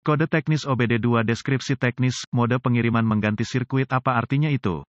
Kode teknis OBD2 deskripsi teknis, mode pengiriman mengganti sirkuit apa artinya itu?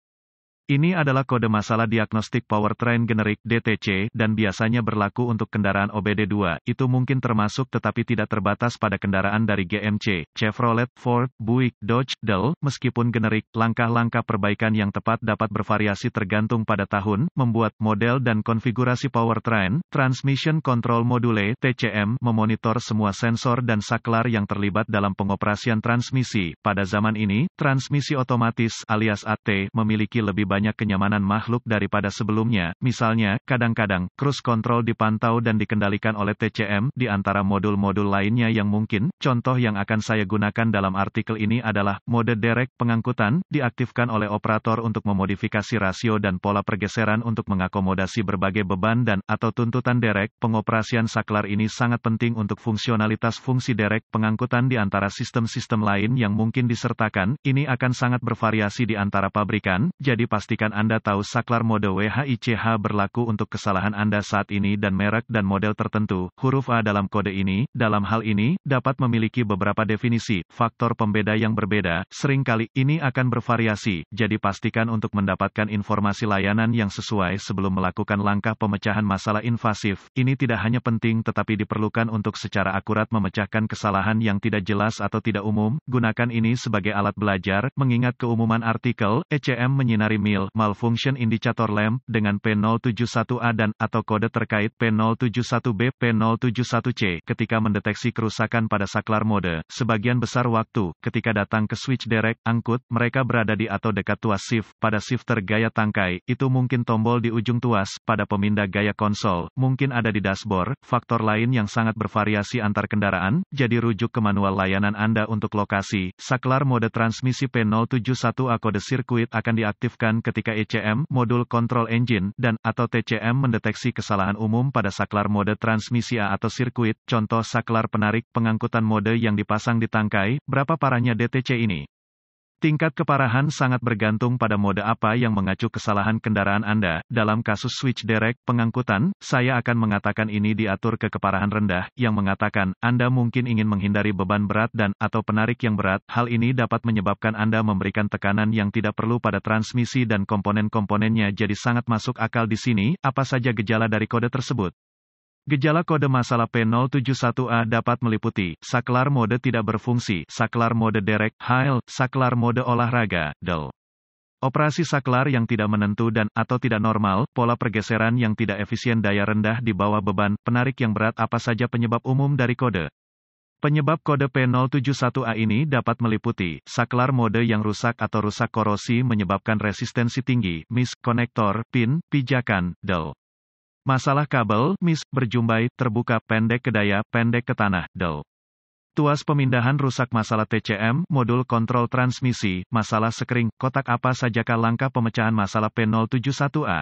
Ini adalah kode masalah diagnostik powertrain generik (DTC) dan biasanya berlaku untuk kendaraan OBD2. Itu mungkin termasuk tetapi tidak terbatas pada kendaraan dari GMC, Chevrolet, Ford, Buick, Dodge, Dell. Meskipun generik, langkah-langkah perbaikan yang tepat dapat bervariasi tergantung pada tahun, membuat, model dan konfigurasi powertrain. Transmission Control Module (TCM) memonitor semua sensor dan saklar yang terlibat dalam pengoperasian transmisi. Pada zaman ini, transmisi otomatis alias AT memiliki lebih banyak kenyamanan makhluk daripada sebelumnya. Misalnya, kadang-kadang, cruise control dipantau dan dikendalikan oleh TCM, di antara modul-modul lainnya yang mungkin. Contoh yang akan saya gunakan dalam artikel ini adalah, mode derek pengangkutan, diaktifkan oleh operator untuk memodifikasi rasio dan pola pergeseran untuk mengakomodasi berbagai beban dan, atau tuntutan derek. Pengoperasian saklar ini sangat penting untuk fungsionalitas fungsi derek pengangkutan di antara sistem-sistem lain yang mungkin disertakan. Ini akan sangat bervariasi di antara pabrikan, jadi pastikan Anda tahu saklar mode WHICH berlaku untuk kesalahan Anda saat ini dan merek dan model tertentu. Huruf A dalam kode ini, dalam hal ini, dapat memiliki beberapa definisi, faktor pembeda yang berbeda. Seringkali, ini akan bervariasi, jadi pastikan untuk mendapatkan informasi layanan yang sesuai sebelum melakukan langkah pemecahan masalah invasif. Ini tidak hanya penting tetapi diperlukan untuk secara akurat memecahkan kesalahan yang tidak jelas atau tidak umum. Gunakan ini sebagai alat belajar, mengingat keumuman artikel, ECM menyinari malfunction indicator lamp dengan P071A dan atau kode terkait P071B, P071C ketika mendeteksi kerusakan pada saklar mode. Sebagian besar waktu, ketika datang ke switch derek, angkut, mereka berada di atau dekat tuas shift. Pada shifter gaya tangkai, itu mungkin tombol di ujung tuas. Pada pemindah gaya konsol, mungkin ada di dashboard. Faktor lain yang sangat bervariasi antar kendaraan, jadi rujuk ke manual layanan Anda untuk lokasi. Saklar mode transmisi P071A kode sirkuit akan diaktifkan ketika ECM, modul control engine, dan, atau TCM mendeteksi kesalahan umum pada saklar mode transmisi A atau sirkuit. Contoh saklar penarik pengangkutan mode yang dipasang di tangkai. Berapa parahnya DTC ini? Tingkat keparahan sangat bergantung pada mode apa yang mengacu kesalahan kendaraan Anda. Dalam kasus switch derek pengangkutan, saya akan mengatakan ini diatur ke keparahan rendah, yang mengatakan, Anda mungkin ingin menghindari beban berat dan, atau penarik yang berat. Hal ini dapat menyebabkan Anda memberikan tekanan yang tidak perlu pada transmisi dan komponen-komponennya, jadi sangat masuk akal di sini. Apa saja gejala dari kode tersebut? Gejala kode masalah P071A dapat meliputi, saklar mode tidak berfungsi, saklar mode derek, HL, saklar mode olahraga, DEL. Operasi saklar yang tidak menentu dan, atau tidak normal, pola pergeseran yang tidak efisien daya rendah di bawah beban, penarik yang berat. Apa saja penyebab umum dari kode? Penyebab kode P071A ini dapat meliputi, saklar mode yang rusak atau rusak korosi menyebabkan resistensi tinggi, konektor, pin, pijakan, DEL. Masalah kabel, berjumbai, terbuka, pendek ke daya, pendek ke tanah, DEL. Tuas pemindahan rusak. Masalah TCM, modul kontrol transmisi, masalah sekering. Kotak. Apa sajakah langkah pemecahan masalah P071A?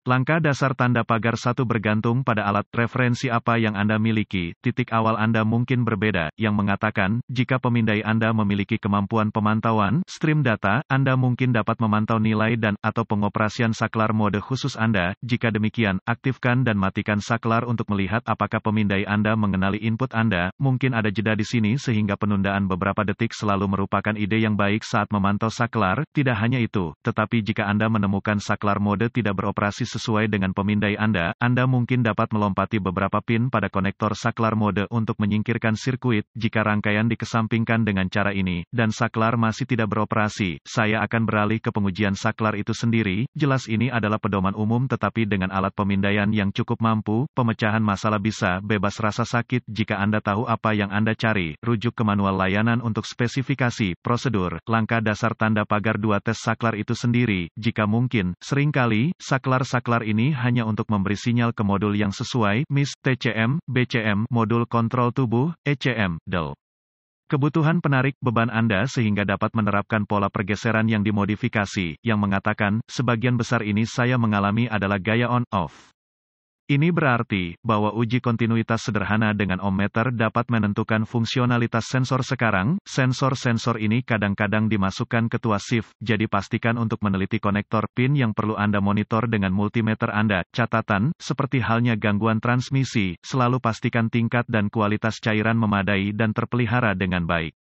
Langkah dasar tanda pagar 1 bergantung pada alat referensi apa yang Anda miliki. Titik awal Anda mungkin berbeda, yang mengatakan, jika pemindai Anda memiliki kemampuan pemantauan, stream data, Anda mungkin dapat memantau nilai dan, atau pengoperasian saklar mode khusus Anda. Jika demikian, aktifkan dan matikan saklar untuk melihat apakah pemindai Anda mengenali input Anda. Mungkin ada jeda di sini sehingga penundaan beberapa detik selalu merupakan ide yang baik saat memantau saklar. Tidak hanya itu, tetapi jika Anda menemukan saklar mode tidak beroperasi sesuai dengan pemindai Anda mungkin dapat melompati beberapa pin pada konektor saklar mode untuk menyingkirkan sirkuit. Jika rangkaian dikesampingkan dengan cara ini, dan saklar masih tidak beroperasi, saya akan beralih ke pengujian saklar itu sendiri. Jelas ini adalah pedoman umum tetapi dengan alat pemindaian yang cukup mampu, pemecahan masalah bisa bebas rasa sakit. Jika Anda tahu apa yang Anda cari, rujuk ke manual layanan untuk spesifikasi, prosedur, langkah dasar tanda pagar 2 tes saklar itu sendiri. Jika mungkin, seringkali, saklar ini hanya untuk memberi sinyal ke modul yang sesuai, TCM, BCM, modul kontrol tubuh, ECM, DEL. Kebutuhan penarik beban Anda sehingga dapat menerapkan pola pergeseran yang dimodifikasi, yang mengatakan, sebagian besar ini saya mengalami adalah gaya on-off. Ini berarti bahwa uji kontinuitas sederhana dengan ohmmeter dapat menentukan fungsionalitas sensor sekarang. Sensor-sensor ini kadang-kadang dimasukkan ke tuas shift, jadi pastikan untuk meneliti konektor pin yang perlu Anda monitor dengan multimeter Anda. Catatan, seperti halnya gangguan transmisi, selalu pastikan tingkat dan kualitas cairan memadai dan terpelihara dengan baik.